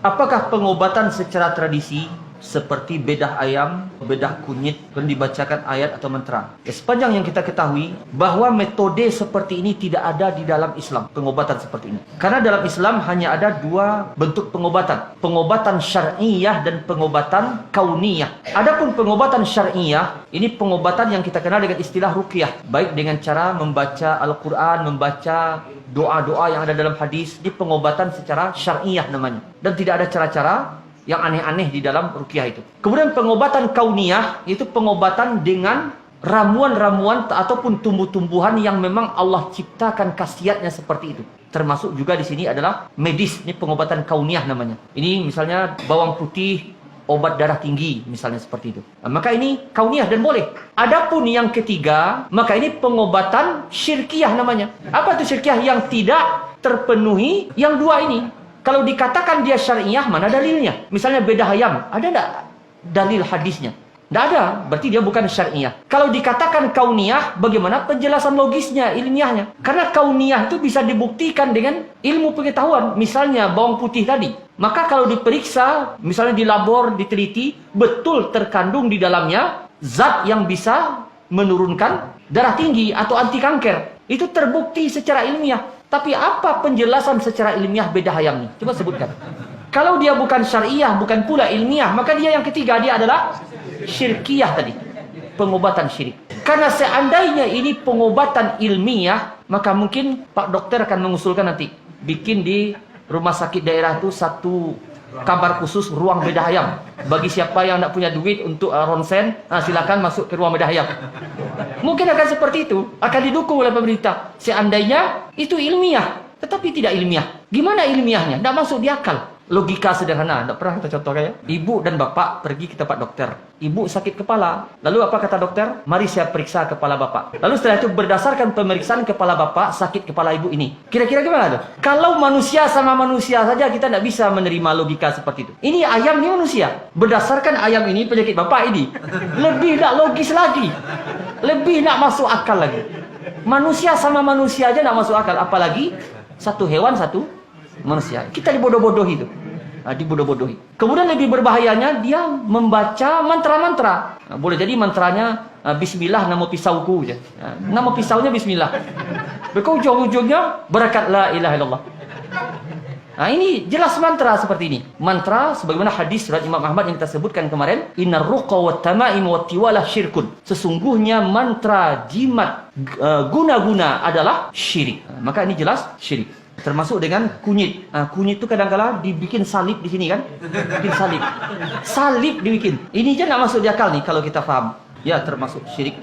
Apakah pengobatan secara tradisi seperti bedah ayam, bedah kunyit, dan dibacakan ayat atau mantra? Sepanjang yang kita ketahui bahwa metode seperti ini tidak ada di dalam Islam, pengobatan seperti ini. Karena dalam Islam hanya ada dua bentuk pengobatan, pengobatan syar'iyah dan pengobatan kauniyah. Adapun pengobatan syar'iyah, ini pengobatan yang kita kenal dengan istilah ruqyah, baik dengan cara membaca Al-Quran, membaca doa-doa yang ada dalam hadis. Ini pengobatan secara syar'iyah namanya, dan tidak ada cara-cara yang aneh-aneh di dalam ruqyah itu. Kemudian pengobatan kauniyah, itu pengobatan dengan ramuan-ramuan ataupun tumbuh-tumbuhan yang memang Allah ciptakan khasiatnya seperti itu. Termasuk juga di sini adalah medis, ini pengobatan kauniyah namanya. Ini misalnya bawang putih, obat darah tinggi, misalnya seperti itu. Maka ini kauniyah dan boleh. Adapun yang ketiga, maka ini pengobatan syirkiyah namanya. Apa itu syirkiyah? Yang tidak terpenuhi yang dua ini. Kalau dikatakan dia syariah, mana dalilnya? Misalnya bedah ayam, ada enggak dalil hadisnya? Tidak ada, berarti dia bukan syariah. Kalau dikatakan kauniyah, bagaimana penjelasan logisnya, ilmiahnya? Karena kauniyah itu bisa dibuktikan dengan ilmu pengetahuan. Misalnya bawang putih tadi. Maka kalau diperiksa, misalnya di labor, diteliti, betul terkandung di dalamnya zat yang bisa menurunkan darah tinggi atau anti kanker. Itu terbukti secara ilmiah. Tapi apa penjelasan secara ilmiah bedah ayam ini? Coba sebutkan. Kalau dia bukan syariah, bukan pula ilmiah, maka dia yang ketiga, dia adalah syirkiyah tadi. Pengobatan syirik. Karena seandainya ini pengobatan ilmiah, maka mungkin Pak Dokter akan mengusulkan nanti bikin di rumah sakit daerah itu satu kamar khusus ruang bedah ayam. Bagi siapa yang tidak punya duit untuk ronsen, silakan masuk ke ruang bedah ayam. Mungkin akan seperti itu, akan didukung oleh pemerintah. Seandainya itu ilmiah, tetapi tidak ilmiah. Gimana ilmiahnya? Tidak masuk di akal. Logika sederhana, tidak pernah kita contohkan ya. Ibu dan bapak pergi ke tempat dokter. Ibu sakit kepala. Lalu apa kata dokter? Mari saya periksa kepala bapak. Lalu setelah itu berdasarkan pemeriksaan kepala bapak, sakit kepala ibu ini. Kira-kira gimana tuh? Kalau manusia sama manusia saja kita tidak bisa menerima logika seperti itu. Ini ayam, ini manusia. Berdasarkan ayam ini penyakit bapak ini. Lebih tidak logis lagi. Lebih tidak masuk akal lagi. Manusia sama manusia aja tidak masuk akal. Apalagi satu hewan, satu manusia. Kita dibodoh-bodohi itu. Dibodoh-bodohi. Kemudian lebih berbahayanya dia membaca mantra-mantra. Boleh jadi mantranya Bismillah nama pisauku. Nama pisaunya Bismillah. Berikut ujung-ujungnya barakat la ilaha illallah. Ini jelas mantra seperti ini. Mantra sebagaimana hadis surat Imam Ahmad yang kita sebutkan kemarin, innar ruqa wat tamaim wat tiwalah syirkun. Sesungguhnya mantra, jimat, guna-guna adalah syirik. Maka ini jelas syirik. Termasuk dengan kunyit. Kunyit itu kadang-kala dibikin salib di sini kan? Bikin salib. Salib dibikin. Ini aja nggak masuk di akal nih kalau kita paham. Ya termasuk syirik.